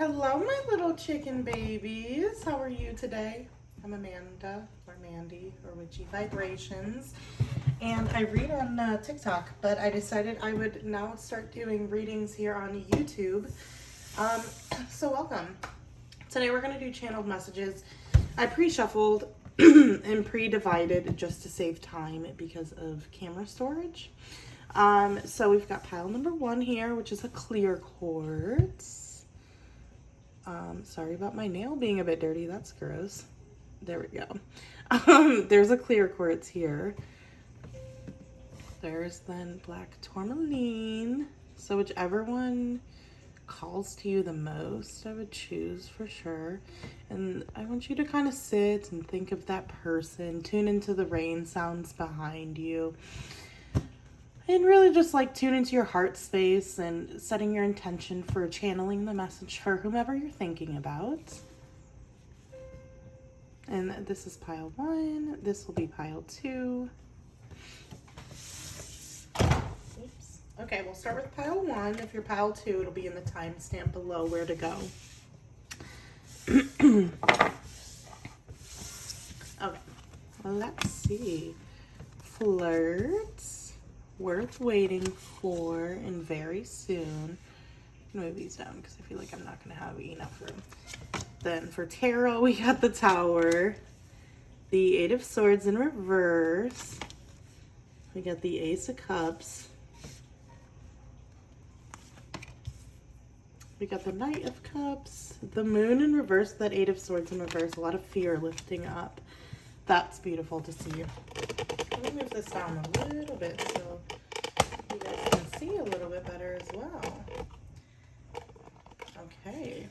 Hello, my little chicken babies. How are you today? I'm Amanda, or Mandy, or Witchy Vibrations, and I read on TikTok, but I decided I would now start doing readings here on YouTube. So welcome. Today we're going to do channeled messages. I pre-shuffled and pre-divided just to save time because of camera storage. So we've got pile number 1 here, which is a clear quartz. Sorry about my nail being a bit dirty. That's gross. There we go. There's a clear quartz here. There's then black tourmaline. So whichever one calls to you the most, I would choose for sure. And I want you to kind of sit and think of that person. Tune into the rain sounds behind you. And really just like tune into your heart space and setting your intention for channeling the message for whomever you're thinking about. And this is pile 1. This will be pile 2. Oops. Okay, we'll start with pile 1. If you're pile 2, it'll be in the timestamp below where to go. Okay, let's see. Flirts. Worth waiting for and very soon. I'm gonna move these down because I feel like I'm not gonna have enough room. Then for tarot, we got the Tower, the 8 of Swords in reverse. We got the Ace of Cups. We got the Knight of Cups, the Moon in reverse, that 8 of Swords in reverse. A lot of fear lifting up. That's beautiful to see. Let me move this down a little bit so you guys can see a little bit better as well. Okay.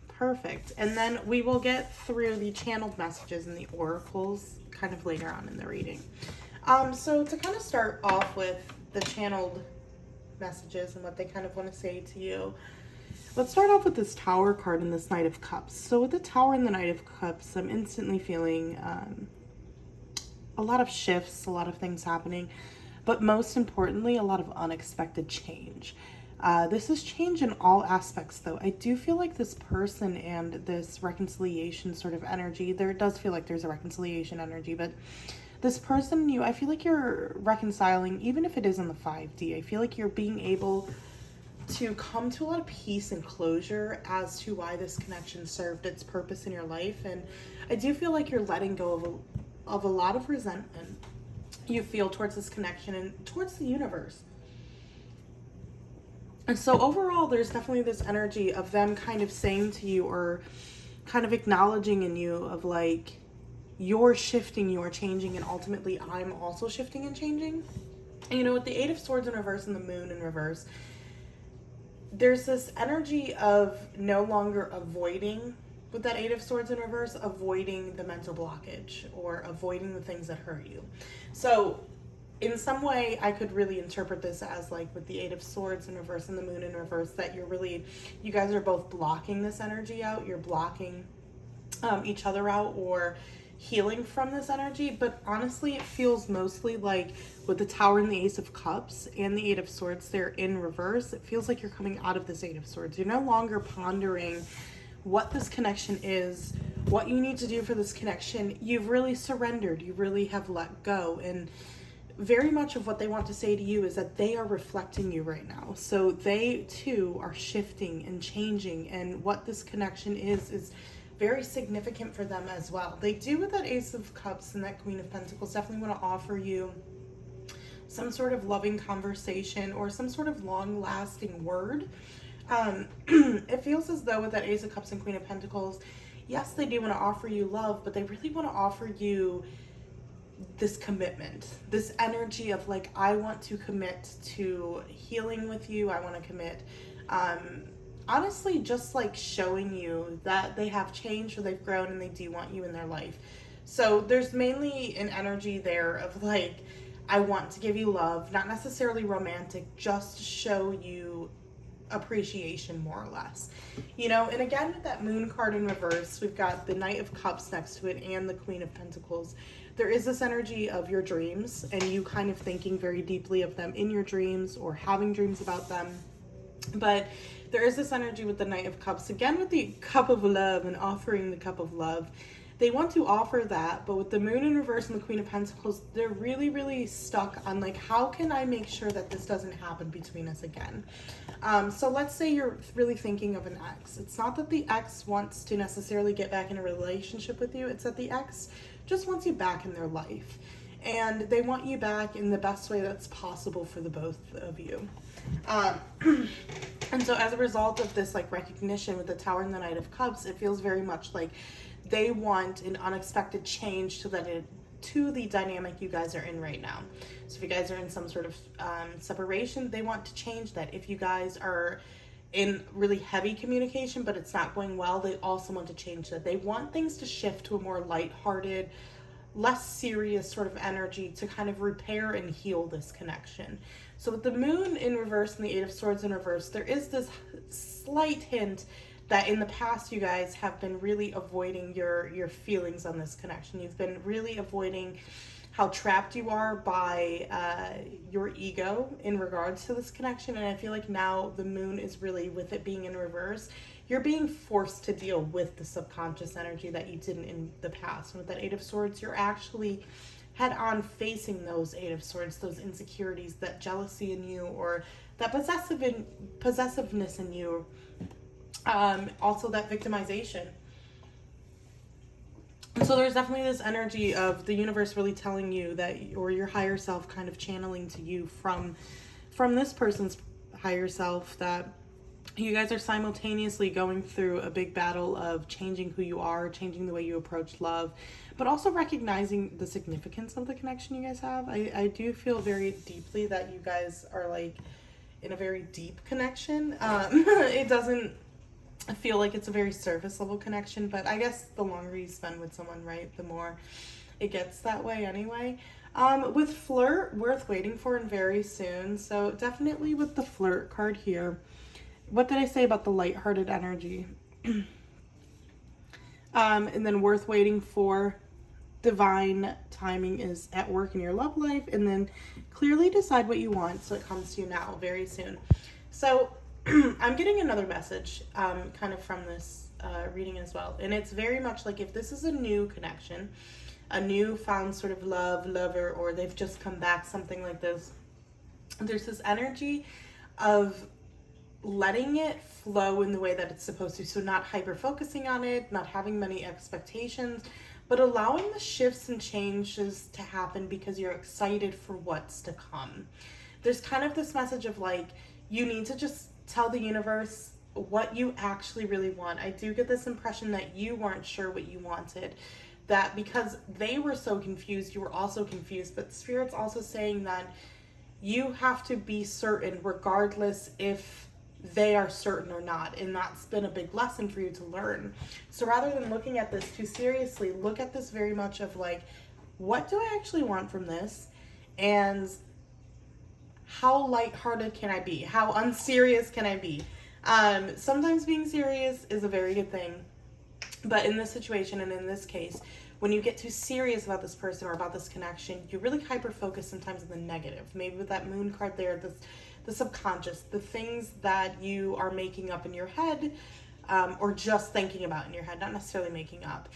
Perfect. And then we will get through the channeled messages and the oracles kind of later on in the reading. So to kind of start off with the channeled messages and what they kind of want to say to you, let's start off with this Tower card and this Knight of Cups. So with the Tower and the Knight of Cups, I'm instantly feeling a lot of shifts, a lot of things happening, but most importantly, a lot of unexpected change. This is change in all aspects, though. I do feel like this person and this reconciliation sort of energy, there does feel like there's a reconciliation energy, but this person and you, I feel like you're reconciling, even if it is in the 5D. I feel like you're being able to come to a lot of peace and closure as to why this connection served its purpose in your life. And I do feel like you're letting go of a lot of resentment you feel towards this connection and towards the universe. And so overall, there's definitely this energy of them kind of saying to you or kind of acknowledging in you of like, you're shifting, you're changing, and ultimately I'm also shifting and changing. And you know, with the 8 of Swords in reverse and the Moon in reverse, there's this energy of no longer avoiding, with that 8 of Swords in reverse, avoiding the mental blockage or avoiding the things that hurt you. So in some way, I could really interpret this as like with the 8 of Swords in reverse and the Moon in reverse, that you guys are both blocking this energy out. You're blocking each other out or healing from this energy. But honestly, it feels mostly like with the Tower and the Ace of Cups and the 8 of Swords, they're in reverse. It feels like you're coming out of this 8 of Swords. You're no longer pondering what this connection is, what you need to do for this connection. You've really surrendered. You really have let go. And very much of what they want to say to you is that they are reflecting you right now. So they too are shifting and changing, and what this connection is very significant for them as well. They do, with that Ace of Cups and that Queen of Pentacles, definitely want to offer you some sort of loving conversation or some sort of long-lasting word. It feels as though with that Ace of Cups and Queen of Pentacles, yes, they do want to offer you love, but they really want to offer you this commitment, this energy of like, I want to commit to healing with you. I want to commit, honestly, just like showing you that they have changed or they've grown and they do want you in their life. So there's mainly an energy there of like, I want to give you love, not necessarily romantic, just to show you appreciation, more or less, you know. And again, with that Moon card in reverse, we've got the Knight of Cups next to it and the Queen of Pentacles. There is this energy of your dreams and you kind of thinking very deeply of them in your dreams or having dreams about them. But there is this energy with the Knight of Cups, again with the cup of love and offering the cup of love. They want to offer that, but with the Moon in reverse and the Queen of Pentacles, they're really, really stuck on like, how can I make sure that this doesn't happen between us again? So let's say you're really thinking of an ex. It's not that the ex wants to necessarily get back in a relationship with you. It's that the ex just wants you back in their life. And they want you back in the best way that's possible for the both of you. And so as a result of this like recognition with the Tower and the Knight of Cups, it feels very much like they want an unexpected change to the dynamic you guys are in right now. So if you guys are in some sort of separation, they want to change that. If you guys are in really heavy communication but it's not going well, they also want to change that. They want things to shift to a more lighthearted, less serious sort of energy to kind of repair and heal this connection. So with the Moon in reverse and the Eight of Swords in reverse, there is this slight hint that in the past you guys have been really avoiding your feelings on this connection. You've been really avoiding how trapped you are by your ego in regards to this connection. And I feel like now the Moon is really, with it being in reverse, you're being forced to deal with the subconscious energy that you didn't in the past. And with that Eight of Swords, you're actually head on facing those Eight of Swords, those insecurities, that jealousy in you, or that possessiveness in you. Also that victimization. And so there's definitely this energy of the universe really telling you that, or your higher self kind of channeling to you from this person's higher self, that you guys are simultaneously going through a big battle of changing who you are, changing the way you approach love, but also recognizing the significance of the connection you guys have. I do feel very deeply that you guys are like in a very deep connection. It doesn't feel like it's a very surface level connection, but I guess the longer you spend with someone, right, the more it gets that way anyway. With flirt, worth waiting for and very soon. So definitely with the flirt card here, what did I say about the lighthearted energy? And then worth waiting for, divine timing is at work in your love life, and then clearly decide what you want so it comes to you now very soon. So I'm getting another message kind of from this reading as well, and it's very much like if this is a new connection, a new found sort of lover, or they've just come back, something like this, there's this energy of letting it flow in the way that it's supposed to. So not hyper focusing on it, not having many expectations, but allowing the shifts and changes to happen because you're excited for what's to come. There's kind of this message of like, you need to just tell the universe what you actually really want. I do get this impression that you weren't sure what you wanted, that because they were so confused, you were also confused. But Spirit's also saying that you have to be certain regardless if they are certain or not, and that's been a big lesson for you to learn. So rather than looking at this too seriously, look at this very much of like, what do I actually want from this, and how lighthearted can I be? How unserious can I be? Sometimes being serious is a very good thing, but in this situation and in this case, when you get too serious about this person or about this connection, you really hyper focus sometimes on the negative. Maybe with that Moon card there, the subconscious, the things that you are making up in your head, or just thinking about in your head, not necessarily making up.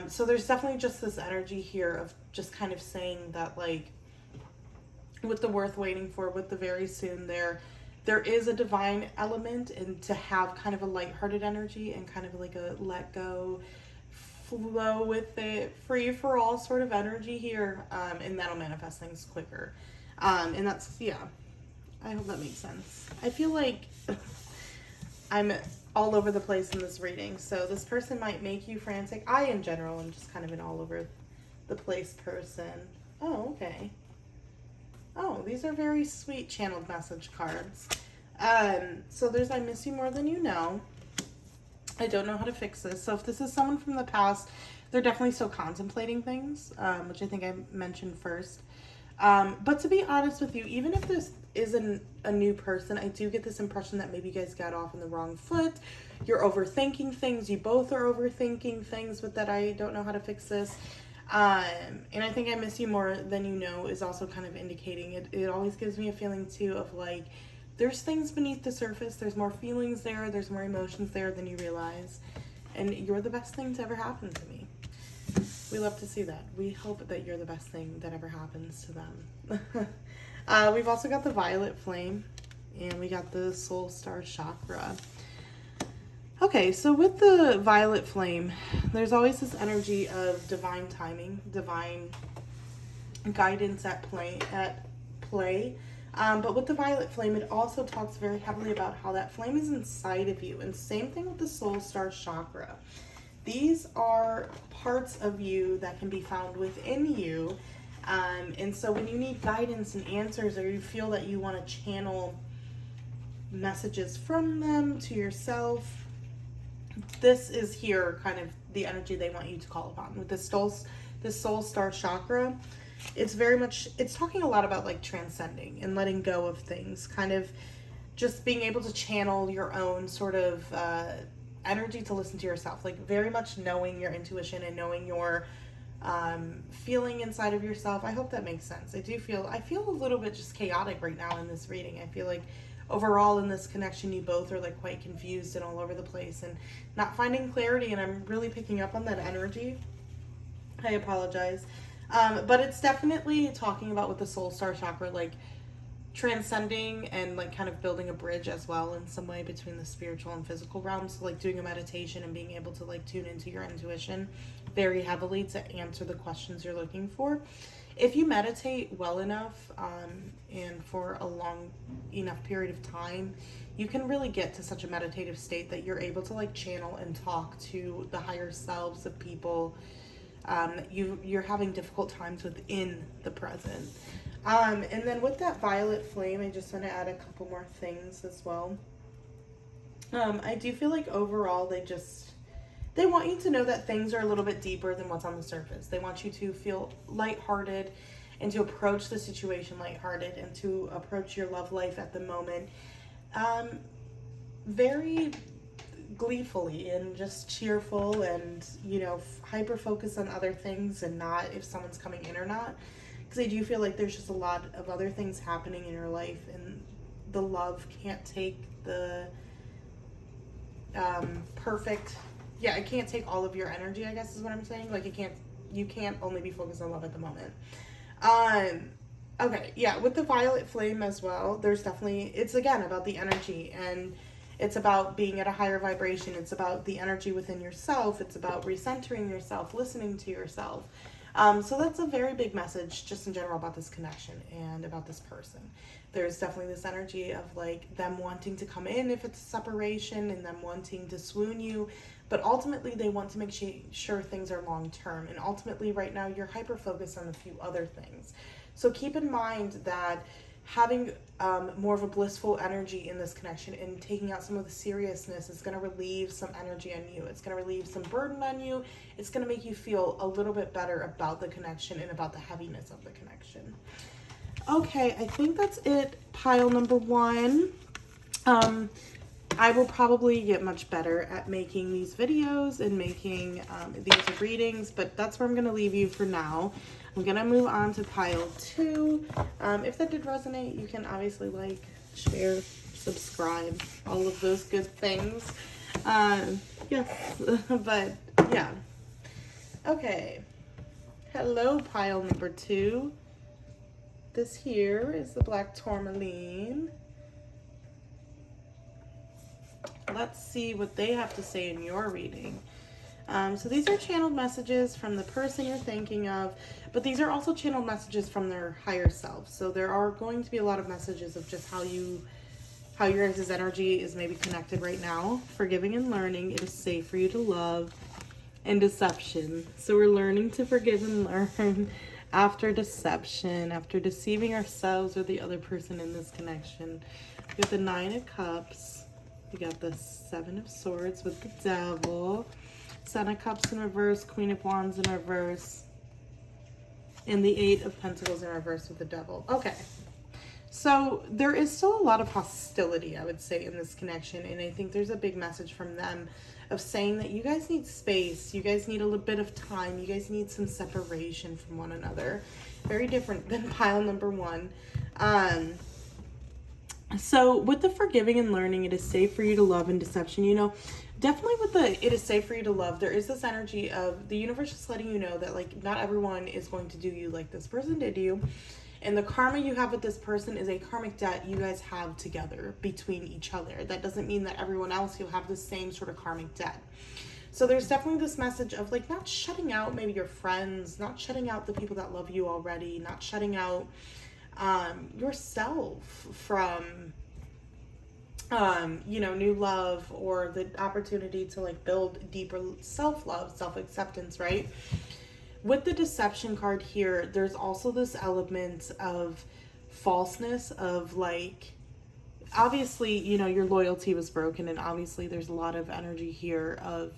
So there's definitely just this energy here of just kind of saying that, like, with the worth waiting for, with the very soon, there is a divine element, and to have kind of a lighthearted energy and kind of like a let go, flow with it, free for all sort of energy here, and that'll manifest things quicker. And that's, yeah, I hope that makes sense. I feel like I'm all over the place in this reading, so this person might make you frantic. I, in general, am just kind of an all over the place person. Oh, okay. Oh, these are very sweet channeled message cards. So there's I miss you more than you know. I don't know how to fix this. So if this is someone from the past, they're definitely still contemplating things, which I think I mentioned first. But to be honest with you, even if this isn't a new person, I do get this impression that maybe you guys got off on the wrong foot. You're overthinking things. You both are overthinking things with that I don't know how to fix this. And I think I miss you more than you know is also kind of indicating it. It always gives me a feeling too of like, there's things beneath the surface. There's more feelings there. There's more emotions there than you realize. And you're the best thing to ever happen to me. We love to see that. We hope that you're the best thing that ever happens to them. We've also got the violet flame, and we got the soul star chakra. Okay, so with the violet flame, there's always this energy of divine timing, divine guidance at play. But with the violet flame, it also talks very heavily about how that flame is inside of you. And same thing with the soul star chakra. These are parts of you that can be found within you. And so when you need guidance and answers, or you feel that you want to channel messages from them to yourself, this is here kind of the energy they want you to call upon. With this soul star chakra, it's very much, it's talking a lot about like transcending and letting go of things, kind of just being able to channel your own sort of energy to listen to yourself, like very much knowing your intuition and knowing your feeling inside of yourself. I hope that makes sense. I feel a little bit just chaotic right now in this reading. I feel like overall in this connection, you both are like quite confused and all over the place and not finding clarity, and I'm really picking up on that energy. I apologize. But it's definitely talking about with the soul star chakra, like transcending and like kind of building a bridge as well in some way between the spiritual and physical realms. So like doing a meditation and being able to like tune into your intuition very heavily to answer the questions you're looking for. If you meditate well enough and for a long enough period of time, you can really get to such a meditative state that you're able to like channel and talk to the higher selves of people you're having difficult times within the present. And then with that violet flame, I just want to add a couple more things as well. I do feel like overall they want you to know that things are a little bit deeper than what's on the surface. They want you to feel lighthearted and to approach the situation lighthearted and to approach your love life at the moment very gleefully and just cheerful and, hyper focused on other things and not if someone's coming in or not. Because I do feel like there's just a lot of other things happening in your life, and the love can't take the it can't take all of your energy, I guess is what I'm saying. Like you can't only be focused on love at the moment. Okay, yeah, with the violet flame as well, there's definitely, it's again about the energy, and it's about being at a higher vibration. It's about the energy within yourself. It's about recentering yourself, listening to yourself. So that's a very big message just in general about this connection and about this person. There's definitely this energy of like them wanting to come in if it's a separation and them wanting to swoon you, but ultimately they want to make sure things are long term. And ultimately right now you're hyper focused on a few other things. So keep in mind that having more of a blissful energy in this connection and taking out some of the seriousness is going to relieve some energy on you. It's going to relieve some burden on you. It's going to make you feel a little bit better about the connection and about the heaviness of the connection. Okay, I think that's it. Pile number 1. I will probably get much better at making these videos and making these readings, but that's where I'm going to leave you for now. I'm going to move on to pile 2. If that did resonate, you can obviously like, share, subscribe, all of those good things. Yes, but yeah. Okay. Hello, pile number 2. This here is the black tourmaline. Let's see what they have to say in your reading. So these are channeled messages from the person you're thinking of, but these are also channeled messages from their higher self. So there are going to be a lot of messages of just how your guys' energy is maybe connected right now. Forgiving and learning. It is safe for you to love. And deception. So we're learning to forgive and learn after deception, after deceiving ourselves or the other person in this connection. We got the 9 of Cups. We got the 7 of Swords with the Devil. 7 of Cups in reverse, Queen of Wands in reverse, and the 8 of Pentacles in reverse with the Devil. Okay, so there is still a lot of hostility, I would say, in this connection, and I think there's a big message from them of saying that you guys need space, you guys need a little bit of time, you guys need some separation from one another. Very different than pile number 1. So with the forgiving and learning, it is safe for you to love and deception, definitely with the it is safe for you to love, there is this energy of the universe just letting you know that like not everyone is going to do you like this person did you. And the karma you have with this person is a karmic debt you guys have together between each other. That doesn't mean that everyone else you'll have the same sort of karmic debt. So there's definitely this message of like not shutting out maybe your friends, not shutting out the people that love you already, not shutting out yourself from new love or the opportunity to like build deeper self-love, self-acceptance, right? With the deception card here, there's also this element of falseness of like, obviously, your loyalty was broken, and obviously there's a lot of energy here of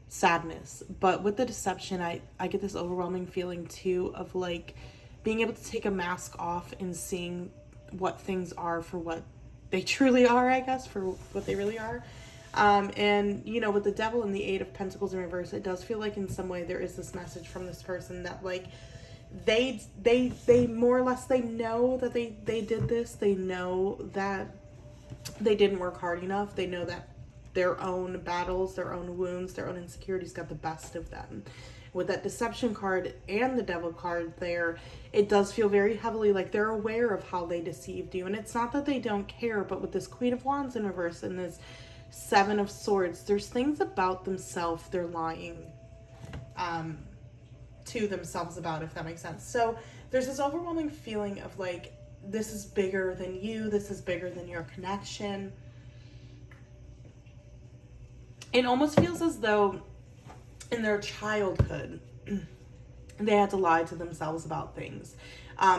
sadness. But with the deception, I get this overwhelming feeling too of like being able to take a mask off and seeing what things are for what they truly are, I guess, for what they really are. And with the devil and the 8 of Pentacles in reverse, it does feel like in some way there is this message from this person that like they more or less, they know that they did this. They know that they didn't work hard enough. They know that their own battles, their own wounds, their own insecurities got the best of them. With that deception card and the devil card there, it does feel very heavily like they're aware of how they deceived you. And it's not that they don't care, but with this Queen of Wands in reverse and this 7 of Swords, there's things about themselves they're lying to themselves about, if that makes sense. So there's this overwhelming feeling of like, this is bigger than you, this is bigger than your connection. It almost feels as though in their childhood they had to lie to themselves about things.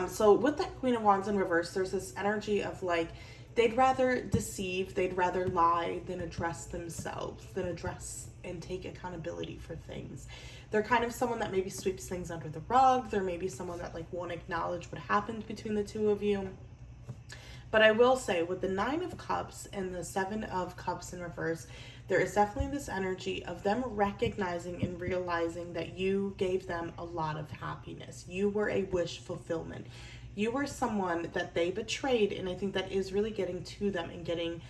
So with that Queen of Wands in reverse, there's this energy of like they'd rather deceive, they'd rather lie than address themselves, than address and take accountability for things. They're kind of someone that maybe sweeps things under the rug. They're maybe someone that like won't acknowledge what happened between the two of you. But I will say with the 9 of Cups and the 7 of Cups in reverse, there is definitely this energy of them recognizing and realizing that you gave them a lot of happiness. You were a wish fulfillment. You were someone that they betrayed, and I think that is really getting to them and getting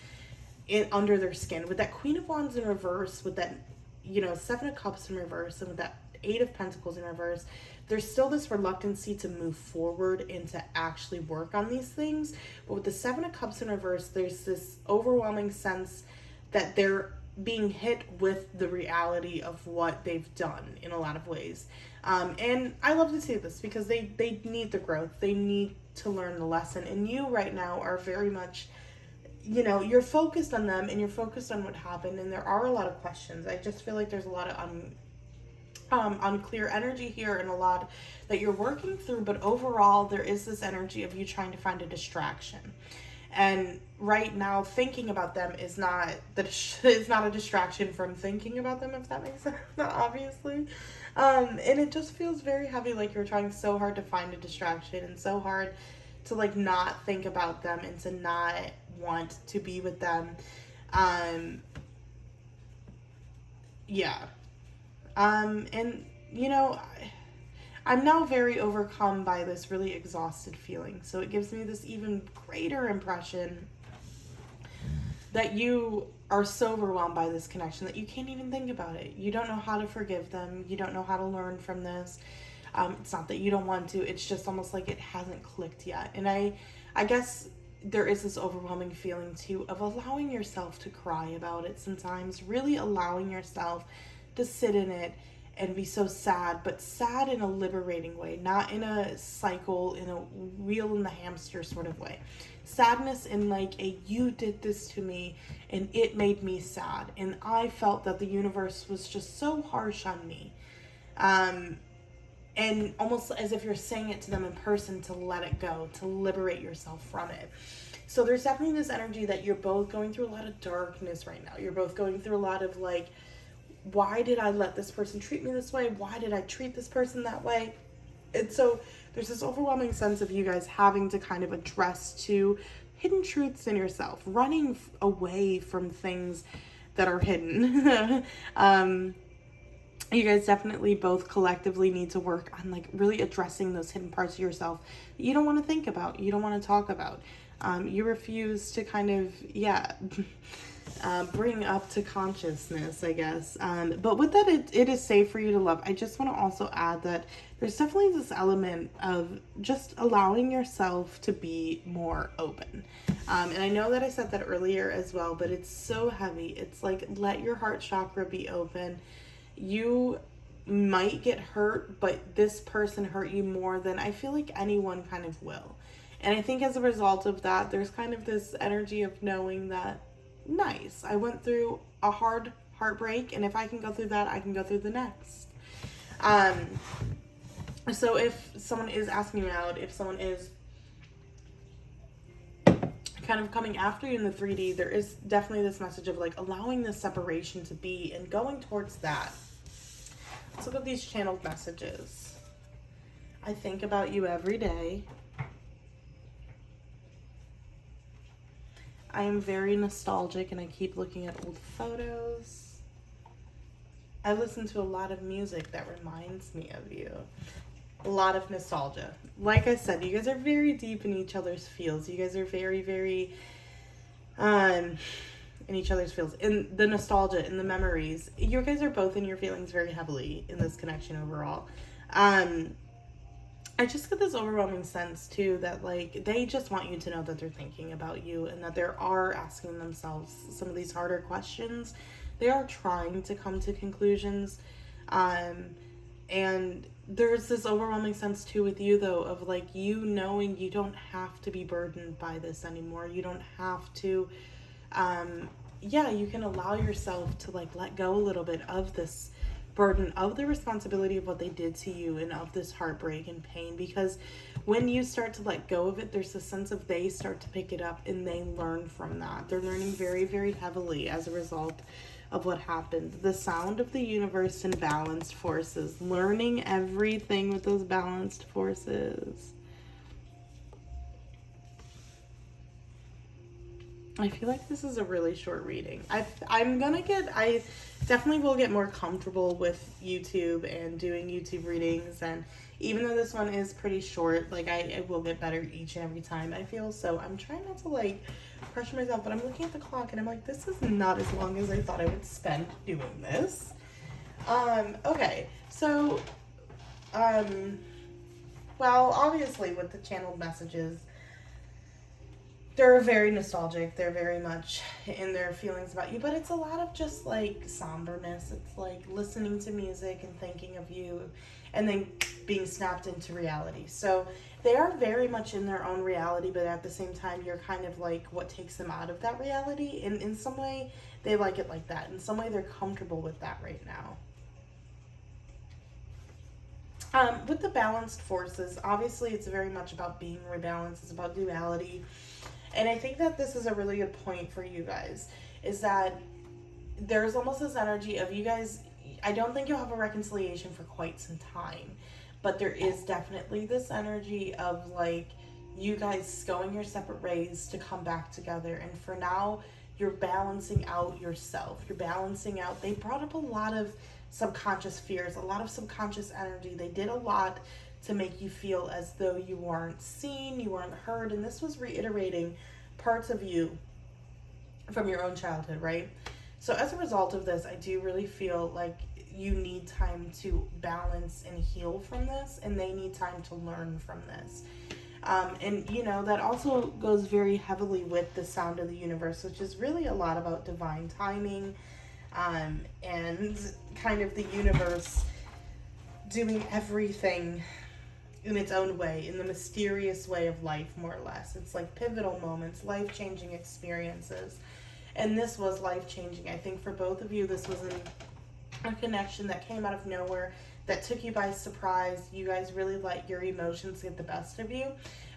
it under their skin. With that Queen of Wands in reverse, with that, 7 of Cups in reverse, and with that 8 of Pentacles in reverse, there's still this reluctancy to move forward and to actually work on these things. But with the 7 of Cups in reverse, there's this overwhelming sense that they're being hit with the reality of what they've done in a lot of ways. And I love to see this because they need the growth. They need to learn the lesson. And you right now are very much, you're focused on them and you're focused on what happened. And there are a lot of questions. I just feel like there's a lot of unclear energy here and a lot that you're working through. But overall, there is this energy of you trying to find a distraction. And right now, thinking about them is not a distraction from thinking about them, if that makes sense, obviously. And it just feels very heavy, like you're trying so hard to find a distraction and so hard to like not think about them and to not want to be with them. And I'm now very overcome by this really exhausted feeling. So it gives me this even greater impression that you are so overwhelmed by this connection that you can't even think about it. You don't know how to forgive them. You don't know how to learn from this. It's not that you don't want to. It's just almost like it hasn't clicked yet. And I guess there is this overwhelming feeling too of allowing yourself to cry about it sometimes. Really allowing yourself to sit in it and be so sad, but sad in a liberating way, not in a cycle, in a wheel in the hamster sort of way. Sadness in like you did this to me and it made me sad. And I felt that the universe was just so harsh on me. And almost as if you're saying it to them in person to let it go, to liberate yourself from it. So there's definitely this energy that you're both going through a lot of darkness right now. You're both going through a lot of like, why did I let this person treat me this way? Why did I treat this person that way? And so there's this overwhelming sense of you guys having to kind of address two hidden truths in yourself, running away from things that are hidden. You guys definitely both collectively need to work on like really addressing those hidden parts of yourself that you don't want to think about, you don't want to talk about. You refuse to kind of, bring up to consciousness, I guess. But with that, it is safe for you to love. I just want to also add that there's definitely this element of just allowing yourself to be more open. And I know that I said that earlier as well, but it's so heavy. It's like, let your heart chakra be open. You might get hurt, but this person hurt you more than I feel like anyone kind of will. And I think as a result of that, there's kind of this energy of knowing that, nice, I went through a hard heartbreak, and if I can go through that, I can go through the next. So if someone is asking you out, if someone is kind of coming after you in the 3D, there is definitely this message of like allowing this separation to be and going towards that. Let's look at these channeled messages. I think about you every day. I am very nostalgic and I keep looking at old photos. I listen to a lot of music that reminds me of you. A lot of nostalgia. Like I said, you guys are very deep in each other's feels. You guys are very, very in each other's feels. In the nostalgia, in the memories. You guys are both in your feelings very heavily in this connection overall. I just get this overwhelming sense too that like they just want you to know that they're thinking about you and that they are asking themselves some of these harder questions. They are trying to come to conclusions. And there's this overwhelming sense too with you though of like you knowing you don't have to be burdened by this anymore. You don't have to you can allow yourself to like let go a little bit of this burden, of the responsibility of what they did to you and of this heartbreak and pain, because when you start to let go of it, there's a sense of they start to pick it up and they learn from that. They're learning very, very heavily as a result of what happened. The sound of the universe and balanced forces, learning everything with those balanced forces. I feel like this is a really short reading. I definitely will get more comfortable with YouTube and doing YouTube readings, and even though this one is pretty short, like I will get better each and every time, I feel. So I'm trying not to like pressure myself, but I'm looking at the clock and I'm like, this is not as long as I thought I would spend doing this. Okay, so well, obviously with the channeled messages, they're very nostalgic. They're very much in their feelings about you, but it's a lot of just like somberness. It's like listening to music and thinking of you and then being snapped into reality. So they are very much in their own reality, but at the same time, you're kind of like what takes them out of that reality. And in some way, they like it like that. In some way, they're comfortable with that right now. With the balanced forces, obviously it's very much about being rebalanced. It's about duality. And I think that this is a really good point for you guys, is that there's almost this energy of you guys, I don't think you'll have a reconciliation for quite some time, but there is definitely this energy of like you guys going your separate ways to come back together. And for now, you're balancing out yourself. You're balancing out. They brought up a lot of subconscious fears, a lot of subconscious energy. They did a lot to make you feel as though you weren't seen, you weren't heard, and this was reiterating parts of you from your own childhood, right? So as a result of this, I do really feel like you need time to balance and heal from this, and they need time to learn from this. And you know, that also goes very heavily with the sound of the universe, which is really a lot about divine timing, and kind of the universe doing everything in its own way, in the mysterious way of life, more or less. It's like pivotal moments, life-changing experiences. And this was life-changing. I think for both of you, this was a connection that came out of nowhere, that took you by surprise. You guys really let your emotions get the best of you.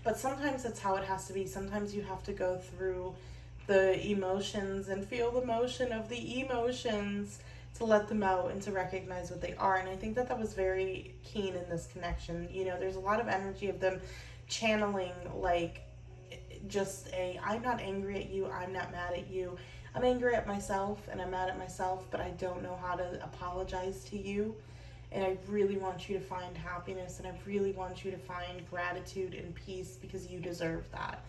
But sometimes that's how it has to be. Sometimes you have to go through the emotions and feel the motion of the emotions to let them out and to recognize what they are. And I think that that was very keen in this connection. You know, there's a lot of energy of them channeling like just I'm not angry at you, I'm not mad at you. I'm angry at myself and I'm mad at myself, but I don't know how to apologize to you. And I really want you to find happiness, and I really want you to find gratitude and peace, because you deserve that.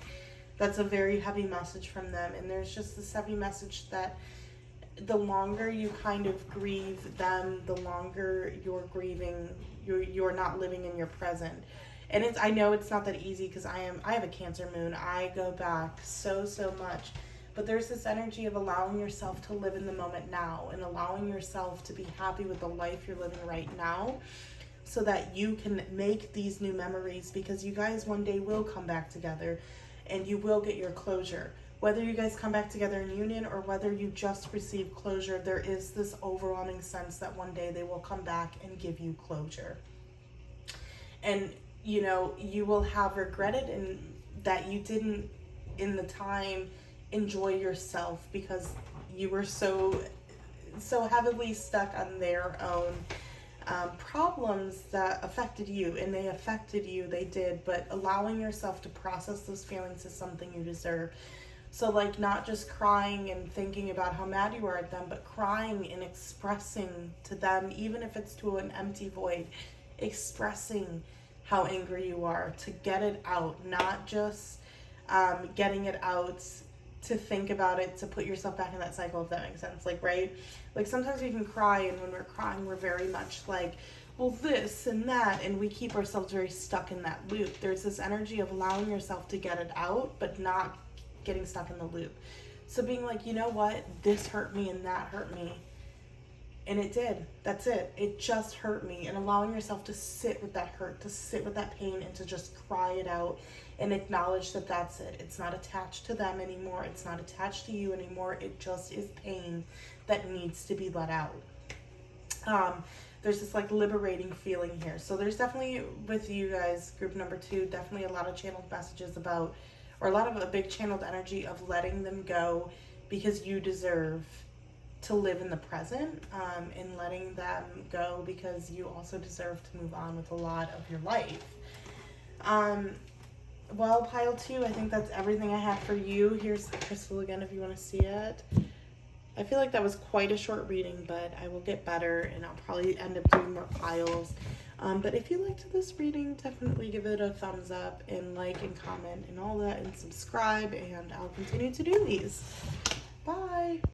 That's a very heavy message from them. And there's just this heavy message that the longer you kind of grieve them, the longer you're grieving, you're not living in your present. And I know it's not that easy because I have a Cancer moon. I go back so much. But there's this energy of allowing yourself to live in the moment now and allowing yourself to be happy with the life you're living right now so that you can make these new memories, because you guys one day will come back together and you will get your closure. Whether you guys come back together in union or whether you just receive closure, there is this overwhelming sense that one day they will come back and give you closure. And, you know, you will have regretted and that you didn't, in the time, enjoy yourself because you were so heavily stuck on their own problems that affected you, and they affected you, they did, but allowing yourself to process those feelings is something you deserve. So like, not just crying and thinking about how mad you are at them, but crying and expressing to them, even if it's to an empty void, expressing how angry you are, to get it out, not just getting it out to think about it, to put yourself back in that cycle, if that makes sense. Like, right? Like, sometimes we can cry, and when we're crying, we're very much like, well, this and that, and we keep ourselves very stuck in that loop. There's this energy of allowing yourself to get it out, but not getting stuck in the loop. So being like, you know what? This hurt me and that hurt me. And it did. That's it. It just hurt me. And allowing yourself to sit with that hurt, to sit with that pain, and to just cry it out and acknowledge that that's it. It's not attached to them anymore. It's not attached to you anymore. It just is pain that needs to be let out. There's this like liberating feeling here. So there's definitely, with you guys, group number 2, definitely a lot of channeled messages about, or a lot of a big channeled energy of letting them go because you deserve to live in the present, and letting them go because you also deserve to move on with a lot of your life. Well, pile 2, I think that's everything I have for you. Here's the crystal again if you want to see it. I feel like that was quite a short reading, but I will get better and I'll probably end up doing more piles. But if you liked this reading, definitely give it a thumbs up and like and comment and all that and subscribe, and I'll continue to do these. Bye!